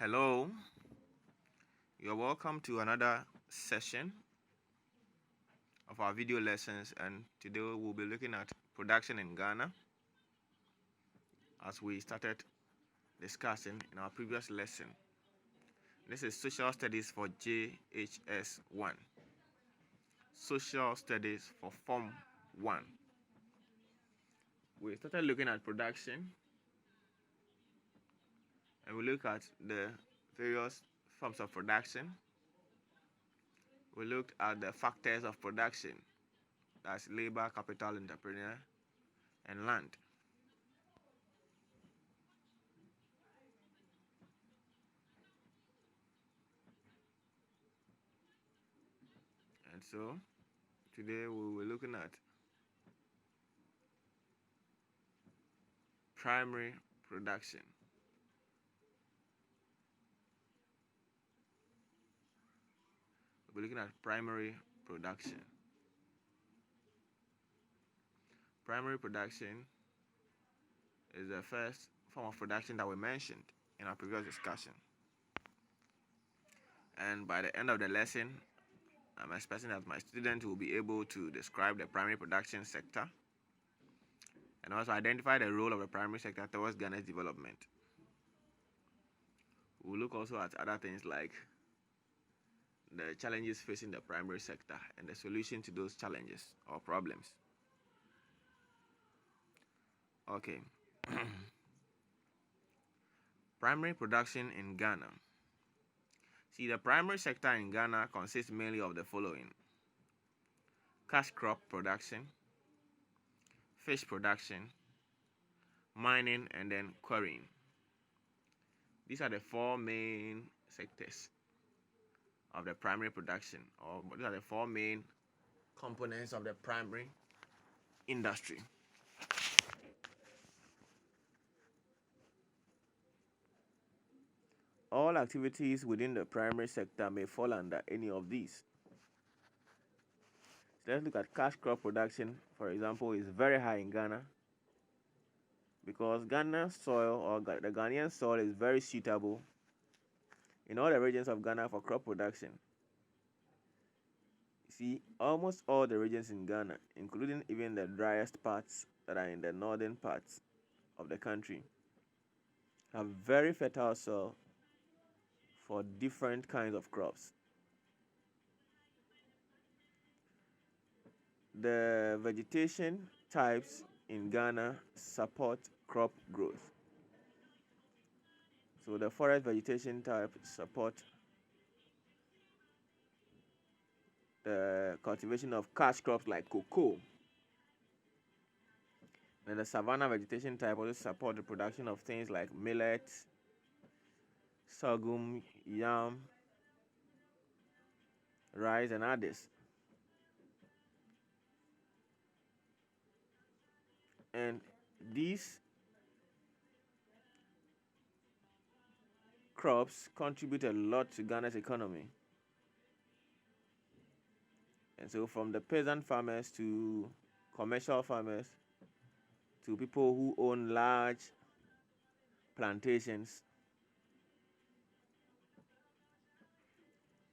Hello, you're welcome to another session of our video lessons, and today we'll be looking at production in Ghana as we started discussing in our previous lesson. This is Social Studies for JHS 1, Social Studies for Form 1. We started looking at production, and we look at the various forms of production. We looked at the factors of production, that's labor, capital, entrepreneur, and land. And so today we were looking at primary production. We're looking at primary production. Primary production is the first form of production that we mentioned in our previous discussion. And by the end of the lesson, I'm expecting that my students will be able to describe the primary production sector and also identify the role of the primary sector towards Ghana's development. We'll look also at other things like the challenges facing the primary sector and the solution to those challenges or problems. Okay. Primary production in Ghana. See, the primary sector in Ghana consists mainly of the following: cash crop production, fish production, mining, and then quarrying. These are the four main sectors of the primary production, or these are the four main components of the primary industry. All activities within the primary sector may fall under any of these. So let's look at cash crop production, for example, is very high in Ghana because Ghana's soil, or the Ghanaian soil, is very suitable in all the regions of Ghana for crop production. See, almost all the regions in Ghana, including even the driest parts that are in the northern parts of the country, have very fertile soil for different kinds of crops. The vegetation types in Ghana support crop growth. So the forest vegetation type support the cultivation of cash crops like cocoa. And the savanna vegetation type also support the production of things like millet, sorghum, yam, rice, and others. And these crops contribute a lot to Ghana's economy. And so from the peasant farmers to commercial farmers to people who own large plantations,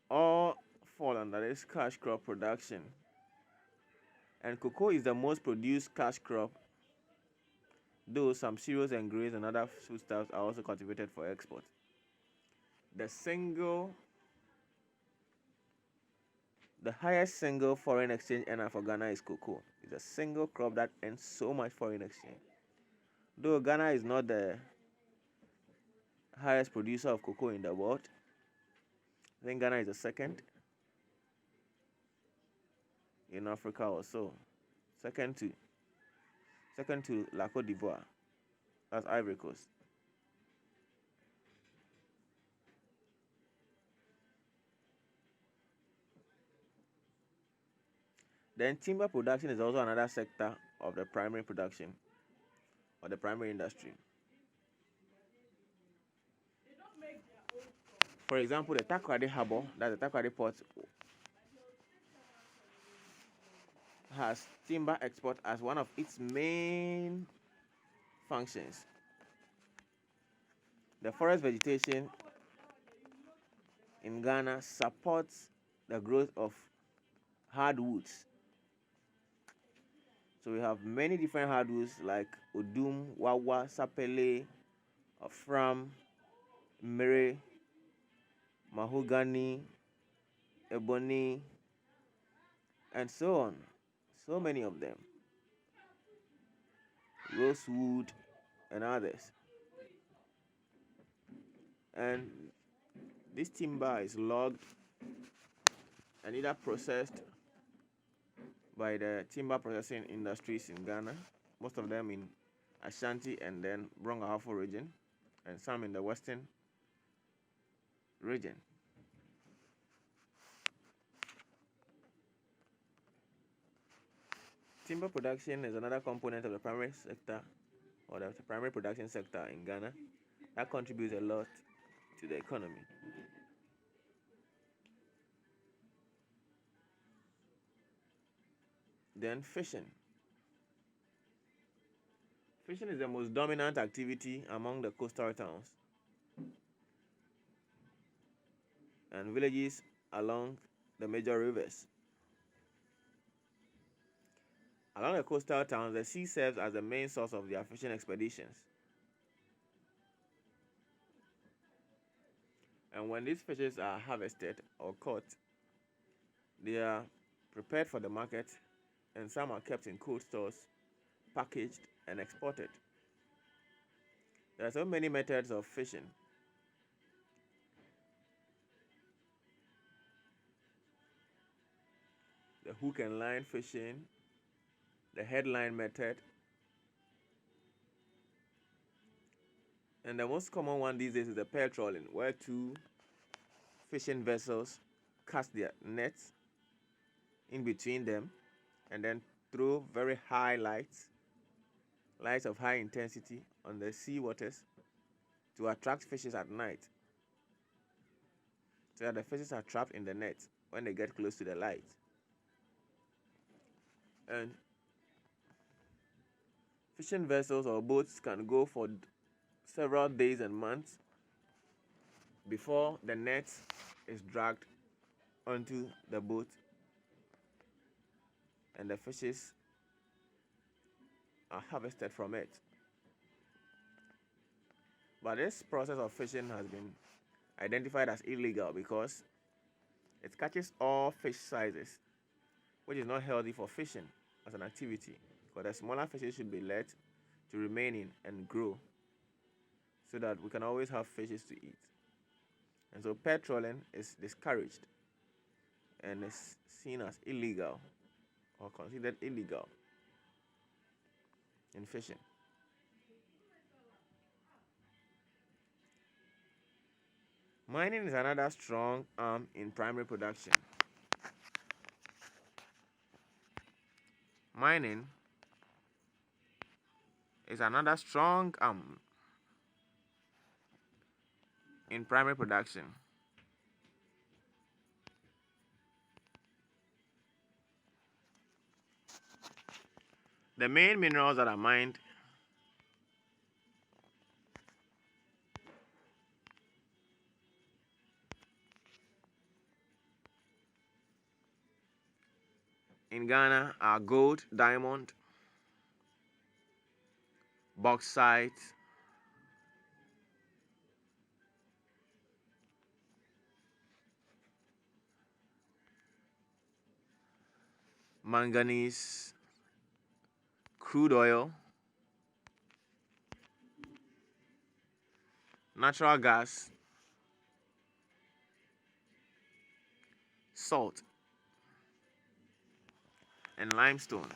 all fall under this cash crop production. And cocoa is the most produced cash crop, though some cereals and grains and other foodstuffs are also cultivated for export. The highest single foreign exchange earner for Ghana is cocoa. It's a single crop that earns so much foreign exchange. Though Ghana is not the highest producer of cocoa in the world, I think Ghana is the second in Africa or so. Second to La Côte d'Ivoire. That's Ivory Coast. Then timber production is also another sector of the primary production or the primary industry. For example, the Takoradi Harbour, that's the Takoradi Port, has timber export as one of its main functions. The forest vegetation in Ghana supports the growth of hardwoods. So we have many different hardwoods like Odum, Wawa, Sapele, Afram, Mere, Mahogany, Ebony, and so on. So many of them. Rosewood and others. And this timber is logged and either processed by the timber processing industries in Ghana, most of them in Ashanti and then Brong-Ahafo region, and some in the western region. Timber production is another component of the primary sector, or the primary production sector in Ghana, that contributes a lot to the economy. Then fishing. Fishing is the most dominant activity among the coastal towns and villages along the major rivers. Along the coastal towns, the sea serves as the main source of their fishing expeditions. And when these fishes are harvested or caught, they are prepared for the market, and some are kept in cold stores, packaged, and exported. There are so many methods of fishing. The hook and line fishing, the headline method, and the most common one these days is the pair trawling, where two fishing vessels cast their nets in between them and then throw very high lights of high intensity on the sea waters to attract fishes at night, so that the fishes are trapped in the net when they get close to the light. And fishing vessels or boats can go for several days and months before the net is dragged onto the boat and the fishes are harvested from it. But this process of fishing has been identified as illegal because it catches all fish sizes, which is not healthy for fishing as an activity, because the smaller fishes should be let to remain in and grow so that we can always have fishes to eat. And so pair trawling is discouraged and is seen as illegal or considered illegal in fishing. Mining is another strong arm in primary production. Mining is another strong arm in primary production. The main minerals that are mined in Ghana are gold, diamond, bauxite, manganese, crude oil, natural gas, salt, and limestone.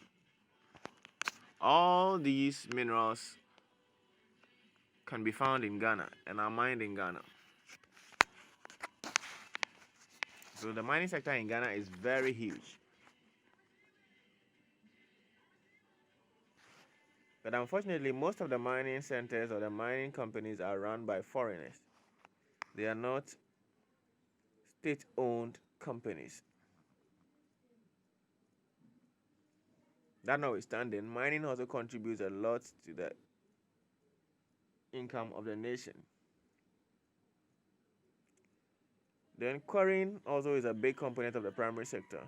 All these minerals can be found in Ghana and are mined in Ghana. So the mining sector in Ghana is very huge. But unfortunately, most of the mining centers or the mining companies are run by foreigners. They are not state-owned companies. That notwithstanding, mining also contributes a lot to the income of the nation. Then quarrying also is a big component of the primary sector.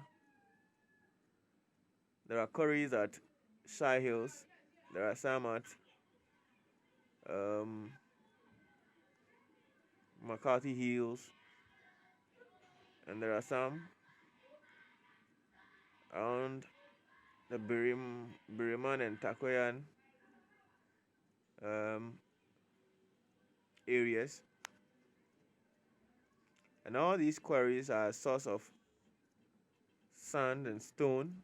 There are quarries at Shy Hills, there are some at um, McCarthy Hills, and there are some around the Biriman and Takoyan um, areas. And all these quarries are a source of sand and stone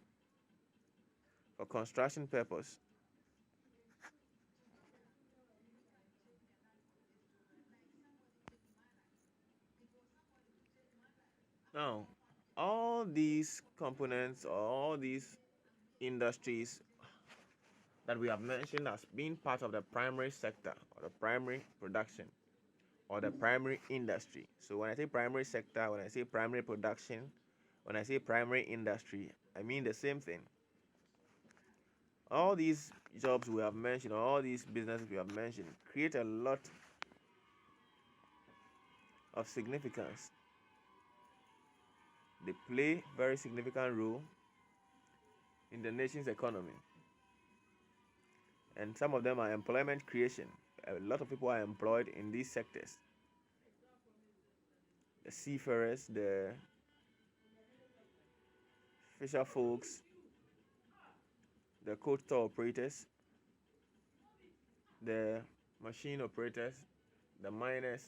for construction purpose. Now, all these components or all these industries that we have mentioned as being part of the primary sector or the primary production or the primary industry. So when I say primary sector, when I say primary production, when I say primary industry, I mean the same thing. All these jobs we have mentioned, all these businesses we have mentioned, create a lot of significance. They play very significant role in the nation's economy. And some of them are employment creation. A lot of people are employed in these sectors. The seafarers, the fisher folks, the coach store operators, the machine operators, the miners,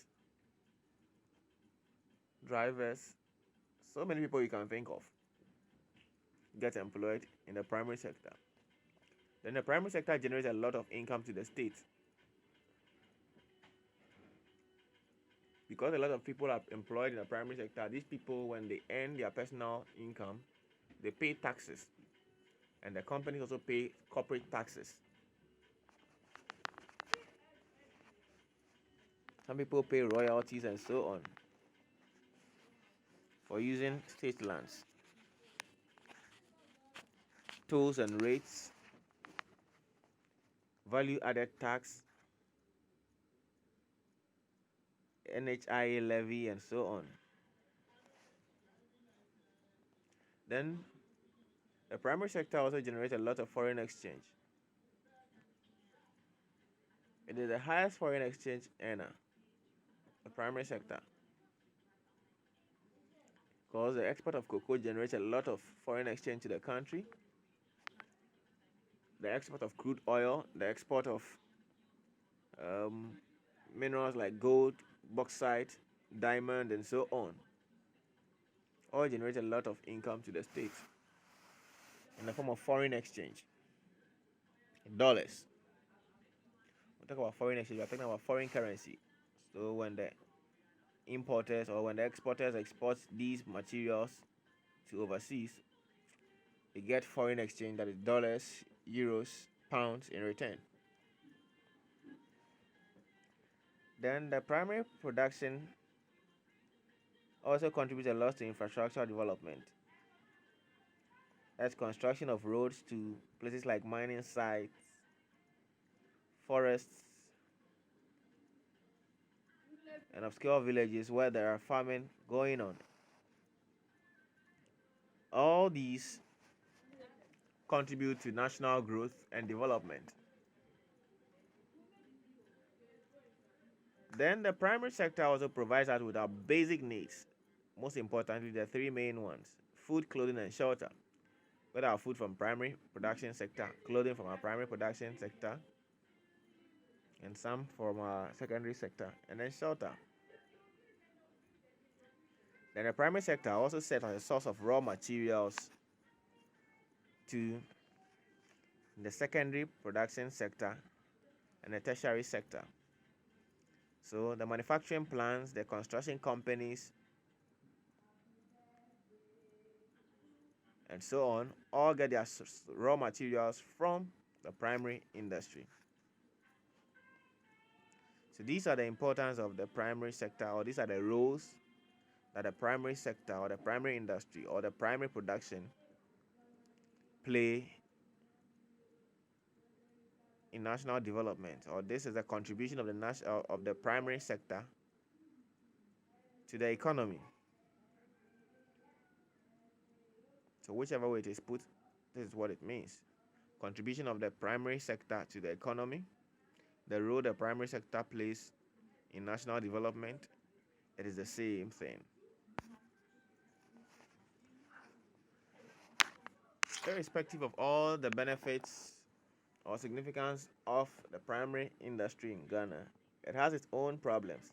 drivers, so many people you can think of get employed in the primary sector. Then the primary sector generates a lot of income to the state. Because a lot of people are employed in the primary sector, these people, when they earn their personal income, they pay taxes. And the companies also pay corporate taxes. Some people pay royalties and so on for using state lands. Tolls and rates, value added tax, NHIA levy, and so on. Then the primary sector also generates a lot of foreign exchange. It is the highest foreign exchange earner, the primary sector, because the export of cocoa generates a lot of foreign exchange to the country. The export of crude oil, the export of um, minerals like gold, bauxite, diamond, and so on, all generate a lot of income to the state in the form of foreign exchange. Dollars. We talk about foreign exchange, we're talking about foreign currency. So when the importers or when the exporters export these materials to overseas, they get foreign exchange, that is dollars, euros, pounds in return. Then the primary production also contributes a lot to infrastructure development. That's construction of roads to places like mining sites, forests, and obscure villages where there are farming going on. All these contribute to national growth and development. Then the primary sector also provides us with our basic needs. Most importantly, the three main ones: food, clothing, and shelter. Whether our food from primary production sector, clothing from our primary production sector, and some from our secondary sector, and then shelter. Then the primary sector also serves as a source of raw materials to the secondary production sector and the tertiary sector. So the manufacturing plants, the construction companies, and so on, all get their raw materials from the primary industry. So these are the importance of the primary sector, or these are the roles that the primary sector or the primary industry or the primary production play in national development, or this is a contribution of the primary sector to the economy. So whichever way it is put, this is what it means. Contribution of the primary sector to the economy, the role the primary sector plays in national development, it is the same thing. Irrespective of all the benefits or significance of the primary industry in Ghana, it has its own problems.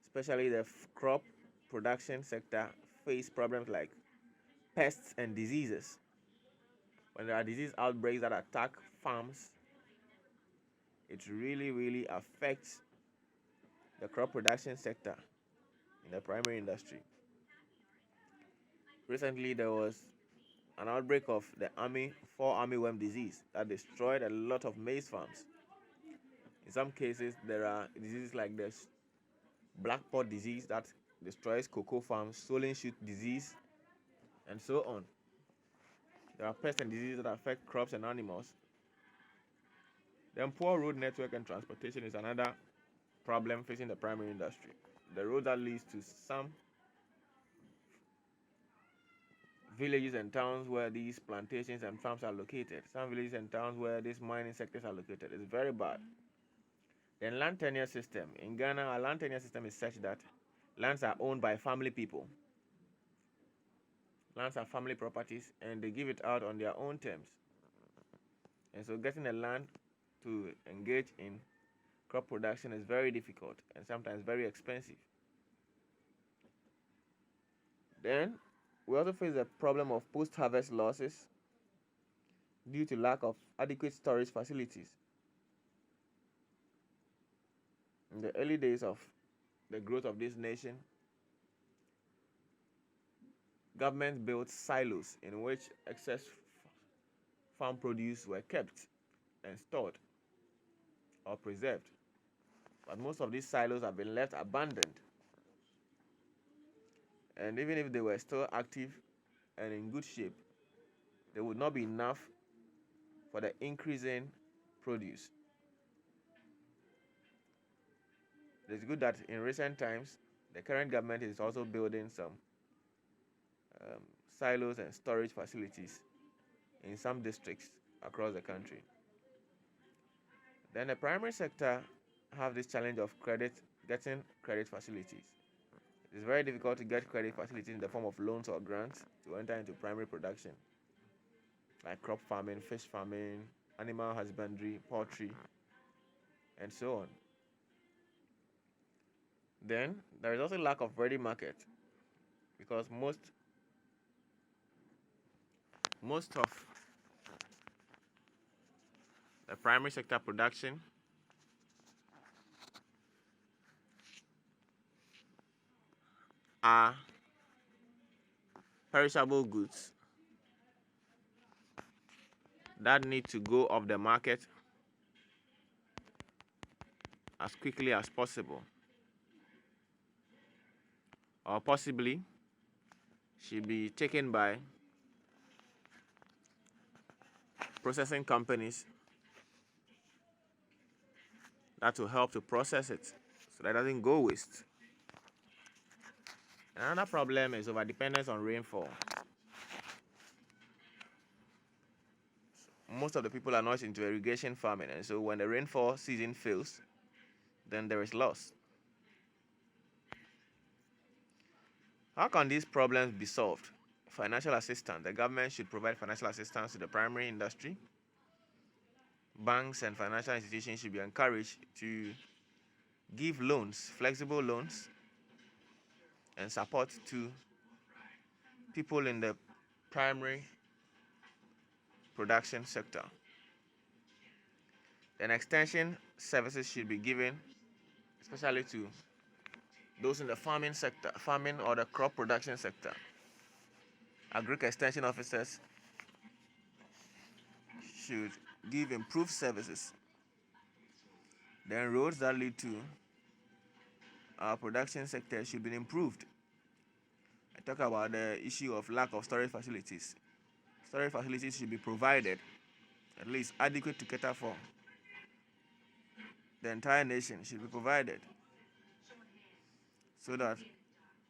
Especially the crop production sector face problems like pests and diseases. When there are disease outbreaks that attack farms, it really affects the crop production sector in the primary industry. Recently, there was an outbreak of the fall armyworm disease that destroyed a lot of maize farms. In some cases, there are diseases like the black pot disease that destroys cocoa farms, stolen shoot disease, and so on. There are pests and diseases that affect crops and animals. Then poor road network and transportation is another problem facing the primary industry. The road that leads to some villages and towns where these plantations and farms are located, some villages and towns where these mining sectors are located, is very bad. Then land tenure system. In Ghana, our land tenure system is such that lands are owned by family people. Lands are family properties and they give it out on their own terms. And so getting a land to engage in crop production is very difficult and sometimes very expensive. Then we also face the problem of post-harvest losses due to lack of adequate storage facilities. In the early days of the growth of this nation, government built silos in which excess farm produce were kept and stored or preserved. But most of these silos have been left abandoned. And even if they were still active and in good shape, they would not be enough for the increasing produce. It's good that in recent times, the current government is also building some silos and storage facilities in some districts across the country. Then the primary sector have this challenge of getting credit facilities. It's very difficult to get credit facilities in the form of loans or grants to enter into primary production, like crop farming, fish farming, animal husbandry, poultry, and so on. Then there is also lack of ready market because most of the primary sector production are perishable goods that need to go off the market as quickly as possible, or possibly should be taken by processing companies that will help to process it so that it doesn't go waste. Another problem is overdependence on rainfall. Most of the people are not into irrigation farming, and so when the rainfall season fails, then there is loss. How can these problems be solved? Financial assistance. The government should provide financial assistance to the primary industry. Banks and financial institutions should be encouraged to give loans, flexible loans, and support to people in the primary production sector. Then extension services should be given, especially to those in the farming sector, farming or the crop production sector. Agric extension officers should give improved services. Then roads that lead to our production sector should be improved. I talk about the issue of lack of storage facilities. Storage facilities should be provided, at least adequate to cater for the entire nation should be provided, so that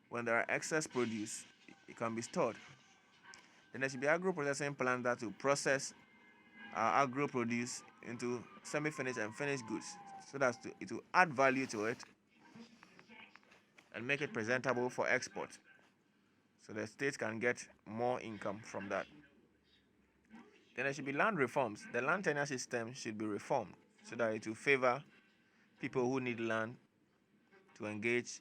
when there are excess produce, it can be stored Then there should be agro-processing plants that will process our agro produce into semi-finished and finished goods, so that it will add value to it and make it presentable for export, so the state can get more income from that. Then there should be land reforms. The land tenure system should be reformed so that it will favor people who need land to engage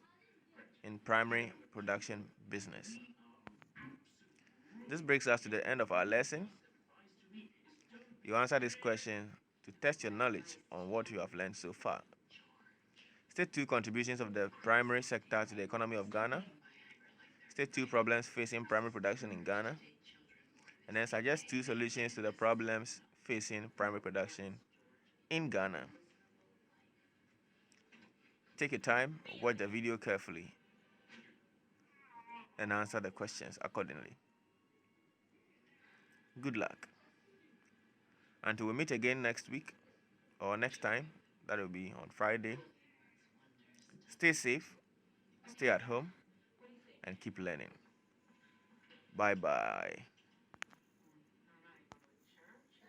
in primary production business. This brings us to the end of our lesson. You answer this question to test your knowledge on what you have learned so far. State 2 contributions of the primary sector to the economy of Ghana. State 2 problems facing primary production in Ghana. And then suggest 2 solutions to the problems facing primary production in Ghana. Take your time, watch the video carefully, and answer the questions accordingly. Good luck. Until we meet again next week or next time, that will be on Friday. Stay safe, stay at home, and keep learning. Bye-bye.